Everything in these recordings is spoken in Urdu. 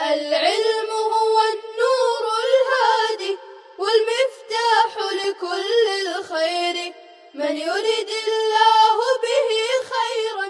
العلم هو النور الهادي والمفتاح لكل الخير من يرد الله به خيرا.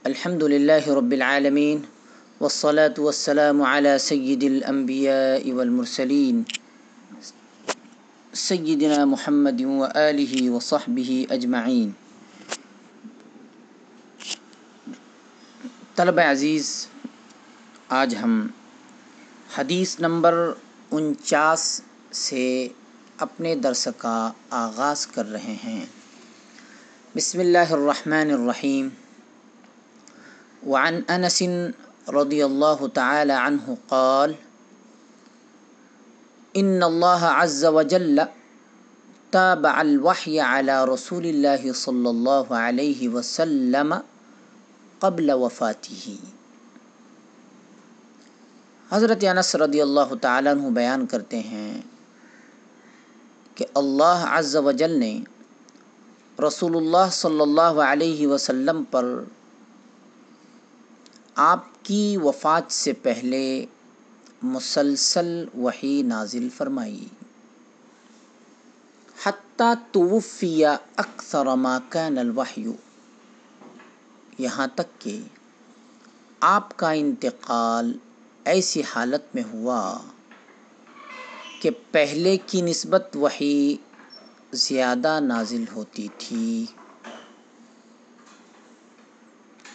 الحمد لله رب العالمين والصلاة والسلام على سيد الأنبياء والمرسلين سیدنا محمد وآلہ وصحبہ اجمعین. طلبہ عزیز، آج ہم حدیث نمبر 49 سے اپنے درس کا آغاز کر رہے ہیں. بسم اللہ الرحمن الرحیم. وعن انس رضی اللہ تعالی عنہ قال ان اللہ عز وجل تابع الوحی علی رسول اللہ صلی اللہ علیہ وسلم قبل وفاتہ. حضرت انس رضی اللہ تعالیٰ عنہ بیان کرتے ہیں کہ اللہ عز وجل نے رسول اللہ صلی اللہ علیہ وسلم پر آپ کی وفات سے پہلے مسلسل وحی نازل فرمائی. حتی توفی اکثر ما کان الوحی، یہاں تک کہ آپ کا انتقال ایسی حالت میں ہوا کہ پہلے کی نسبت وحی زیادہ نازل ہوتی تھی.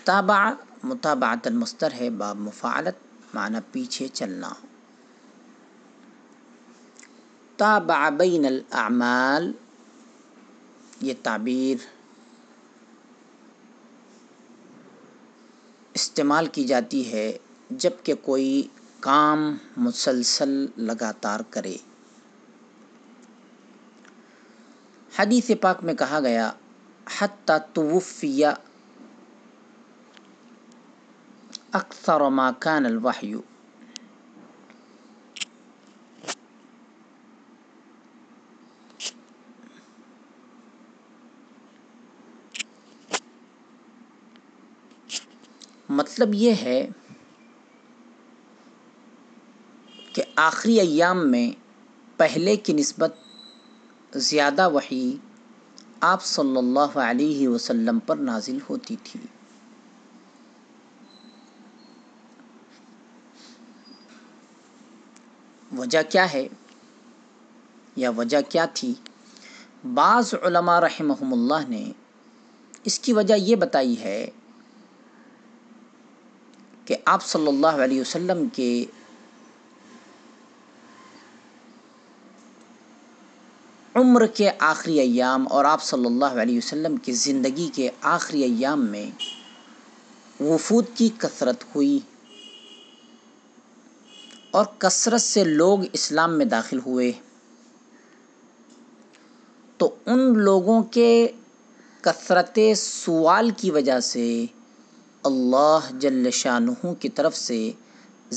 تابع متابعۃ المصدر ہے، باب مفاعلت، معنی پیچھے چلنا. تابع بین الاعمال، یہ تعبیر استعمال کی جاتی ہے جب کہ کوئی کام مسلسل لگاتار کرے. حدیث پاک میں کہا گیا حتی توفی اکثر ما کان الوحی، مطلب یہ ہے کہ آخری ایام میں پہلے کی نسبت زیادہ وحی آپ صلی اللہ علیہ وسلم پر نازل ہوتی تھی. وجہ کیا ہے یا وجہ کیا تھی؟ بعض علماء رحمہم اللہ نے اس کی وجہ یہ بتائی ہے کہ آپ صلی اللہ علیہ وسلم کے عمر کے آخری ایام اور آپ صلی اللہ علیہ وسلم کی زندگی کے آخری ایام میں وفود کی کثرت ہوئی اور کثرت سے لوگ اسلام میں داخل ہوئے، تو ان لوگوں کے کثرت سوال کی وجہ سے اللہ جل شانہ کی طرف سے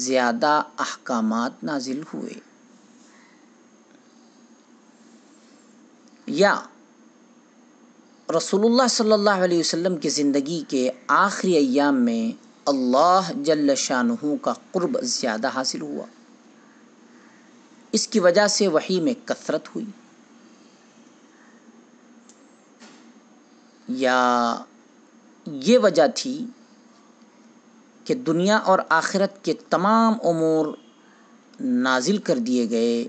زیادہ احکامات نازل ہوئے. یا رسول اللہ صلی اللہ علیہ وسلم کی زندگی کے آخری ایام میں اللہ جل شانہ کا قرب زیادہ حاصل ہوا، اس کی وجہ سے وحی میں کثرت ہوئی. یا یہ وجہ تھی کہ دنیا اور آخرت کے تمام امور نازل کر دیے گئے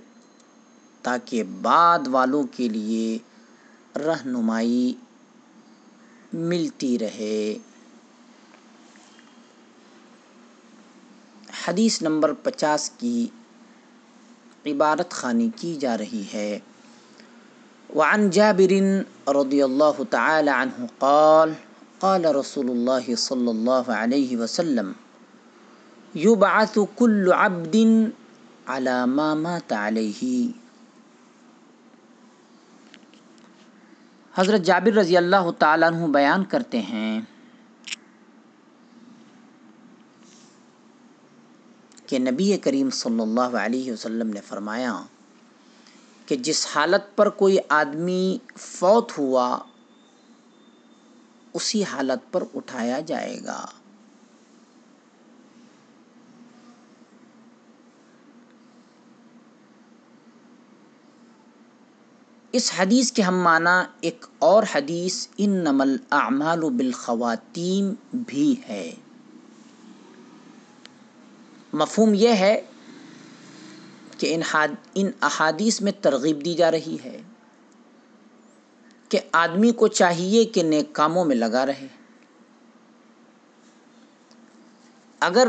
تاکہ بعد والوں کے لیے رہنمائی ملتی رہے. حدیث نمبر 50 کی عبارت خوانی کی جا رہی ہے. وعن جابر رضی اللہ تعالی عنہ قال قال رسول اللہ صلی اللہ علیہ وسلم یبعث کل عبد علی ما مات علیہ. حضرت جابر رضی اللہ تعالیٰ عنہ بیان کرتے ہیں کہ نبی کریم صلی اللہ علیہ وسلم نے فرمایا کہ جس حالت پر کوئی آدمی فوت ہوا اسی حالت پر اٹھایا جائے گا. اس حدیث کے ہم معنی ایک اور حدیث انما الاعمال بالخواتیم بھی ہے۔ مفہوم یہ ہے کہ ان احادیث میں ترغیب دی جا رہی ہے کہ آدمی کو چاہیے کہ نیک کاموں میں لگا رہے۔ اگر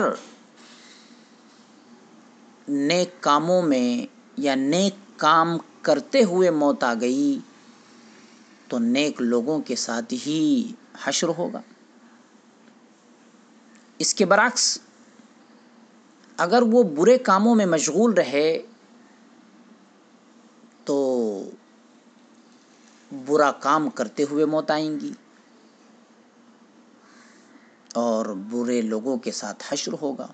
نیک کاموں میں یا نیک کام کرتے ہوئے موت آ گئی تو نیک لوگوں کے ساتھ ہی حشر ہوگا۔ اس کے برعکس اگر وہ برے کاموں میں مشغول رہے تو برا کام کرتے ہوئے موت آئیں گی اور برے لوگوں کے ساتھ حشر ہوگا۔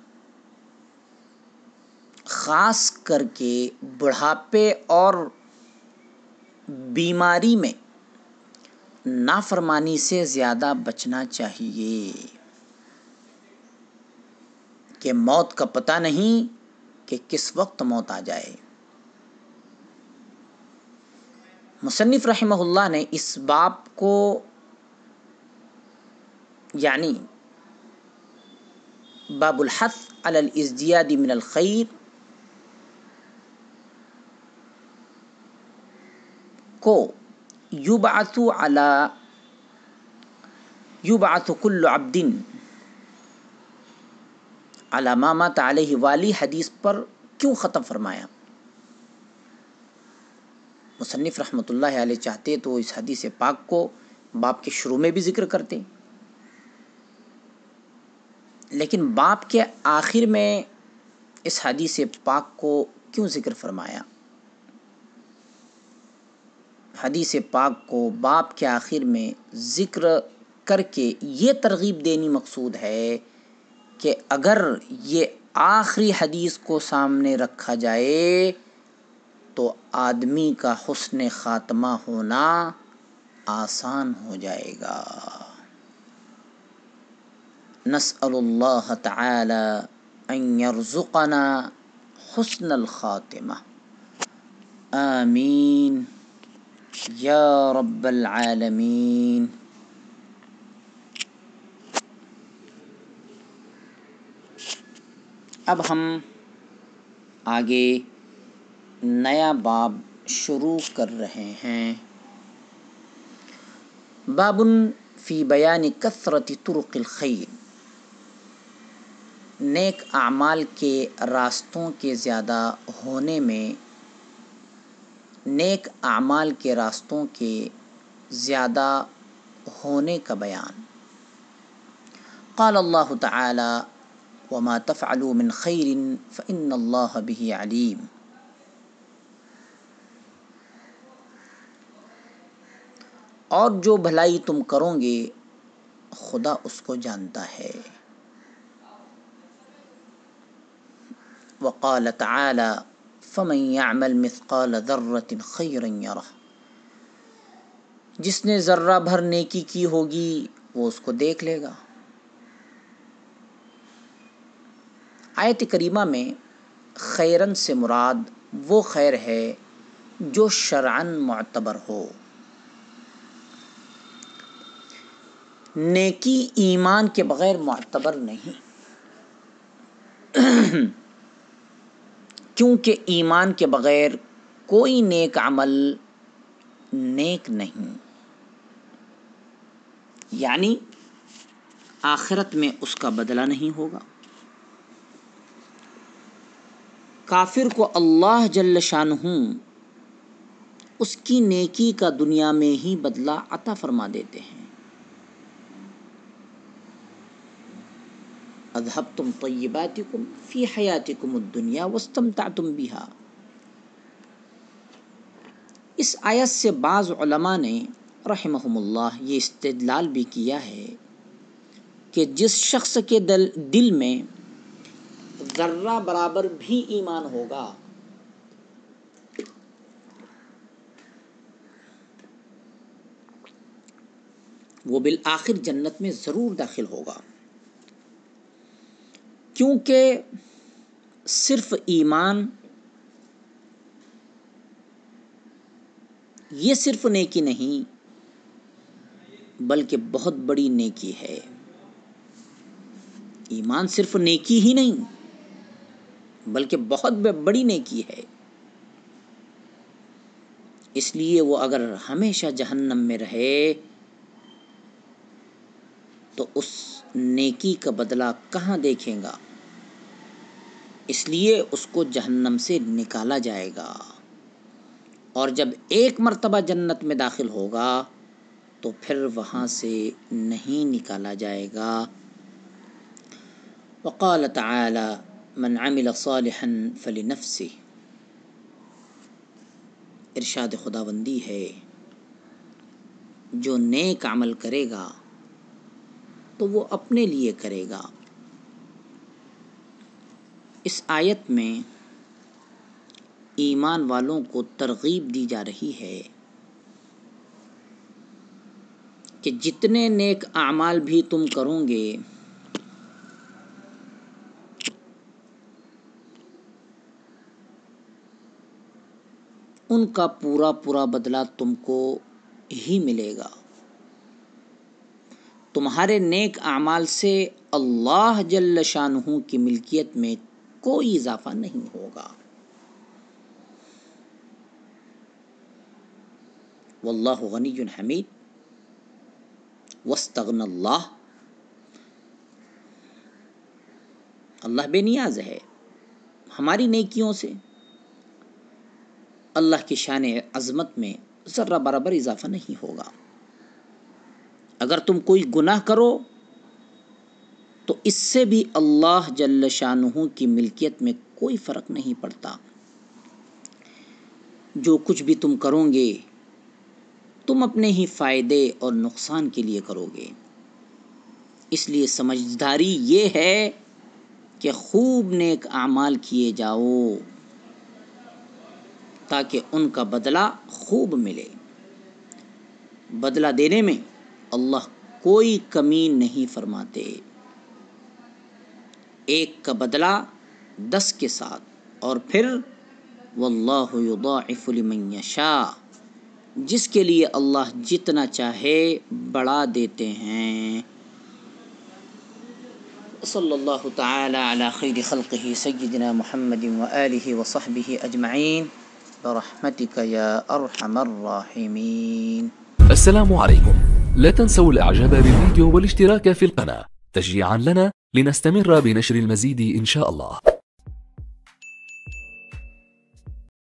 خاص کر کے بڑھاپے اور بیماری میں نافرمانی سے زیادہ بچنا چاہیے کہ موت کا پتہ نہیں کہ کس وقت موت آ جائے۔ مصنف رحمہ اللہ نے اس باب کو یعنی باب الحث علی الازدیاد من الخیر کو یبعث کل عبد علی ما مات علیہ والی حدیث پر کیوں ختم فرمایا؟ مصنف رحمۃ اللہ علیہ چاہتے تو اس حدیث پاک کو باب کے شروع میں بھی ذکر کرتے، لیکن باب کے آخر میں اس حدیث پاک کو کیوں ذکر فرمایا؟ حدیث پاک کو باب کے آخر میں ذکر کر کے یہ ترغیب دینی مقصود ہے کہ اگر یہ آخری حدیث کو سامنے رکھا جائے تو آدمی کا حسن خاتمہ ہونا آسان ہو جائے گا۔ نسأل اللہ تعالی ان یرزقنا حسن الخاتمہ، آمین یا رب العالمین۔ اب ہم آگے نیا باب شروع کر رہے ہیں۔ باب فی بیان کثرت طرق الخیر، نیک اعمال کے راستوں کے زیادہ ہونے میں، نیک اعمال کے راستوں کے زیادہ ہونے کا بیان۔ قال اللہ تعالی وما تفعلوا من خیر فإن اللہ بہ علیم۔ اور جو بھلائی تم کرو گے خدا اس کو جانتا ہے۔ وقال تعالی فمن يعمل مثقال ذرة خيرا يره، جس نے ذرہ بھر نیکی کی ہوگی وہ اس کو دیکھ لے گا۔ آیت کریمہ میں خیرن سے مراد وہ خیر ہے جو شرعاً معتبر ہو۔ نیکی ایمان کے بغیر معتبر نہیں، کیونکہ ایمان کے بغیر کوئی نیک عمل نیک نہیں، یعنی آخرت میں اس کا بدلہ نہیں ہوگا۔ کافر کو اللہ جل شانہ اس کی نیکی کا دنیا میں ہی بدلہ عطا فرما دیتے ہیں۔ اذهبتم طیباتکم فی حیاتکم الدنیا واستمتعتم بها۔ اس آیت سے بعض علماء نے رحمہم اللہ یہ استدلال بھی کیا ہے کہ جس شخص کے دل میں ذرہ برابر بھی ایمان ہوگا وہ بالآخر جنت میں ضرور داخل ہوگا، کیونکہ صرف ایمان یہ صرف نیکی نہیں بلکہ بہت بڑی نیکی ہے۔ ایمان صرف نیکی ہی نہیں بلکہ بہت بڑی نیکی ہے۔ اس لیے وہ اگر ہمیشہ جہنم میں رہے تو اس نیکی کا بدلہ کہاں دیکھے گا؟ اس لیے اس کو جہنم سے نکالا جائے گا، اور جب ایک مرتبہ جنت میں داخل ہوگا تو پھر وہاں سے نہیں نکالا جائے گا۔ وقال تعالی من عمل صالحا فلنفسه، ارشاد خداوندی ہے جو نیک عمل کرے گا تو وہ اپنے لیے کرے گا۔ اس آیت میں ایمان والوں کو ترغیب دی جا رہی ہے کہ جتنے نیک اعمال بھی تم کرو گے ان کا پورا بدلہ تم کو ہی ملے گا۔ تمہارے نیک اعمال سے اللہ جل شانہ کی ملکیت میں کوئی اضافہ نہیں ہوگا۔ واللہ غنی حمید واستغنى اللہ، اللہ بے نیاز ہے، ہماری نیکیوں سے اللہ کی شان عظمت میں ذرہ برابر اضافہ نہیں ہوگا۔ اگر تم کوئی گناہ کرو تو اس سے بھی اللہ جل شانہ کی ملکیت میں کوئی فرق نہیں پڑتا۔ جو کچھ بھی تم کرو گے تم اپنے ہی فائدے اور نقصان کے لیے کرو گے۔ اس لیے سمجھداری یہ ہے کہ خوب نیک اعمال کیے جاؤ تاکہ ان کا بدلہ خوب ملے۔ بدلہ دینے میں اللہ کوئی کمی نہیں فرماتے، ایک کا بدلہ 10 کے ساتھ، اور پھر واللہ یضاعف لمن یشاء، جس کے لیے اللہ جتنا چاہے بڑھا دیتے ہیں۔ صلی اللہ تعالی علی خیر خلقہ سیدنا محمد وآلہ وصحبہ اجمعین برحمتک یا ارحم الراحمین۔ السلام عليكم، لا تنسوا الاعجاب بالفيديو والاشتراك في القناة تشجيعا لنا لنستمر بنشر المزيد إن شاء الله.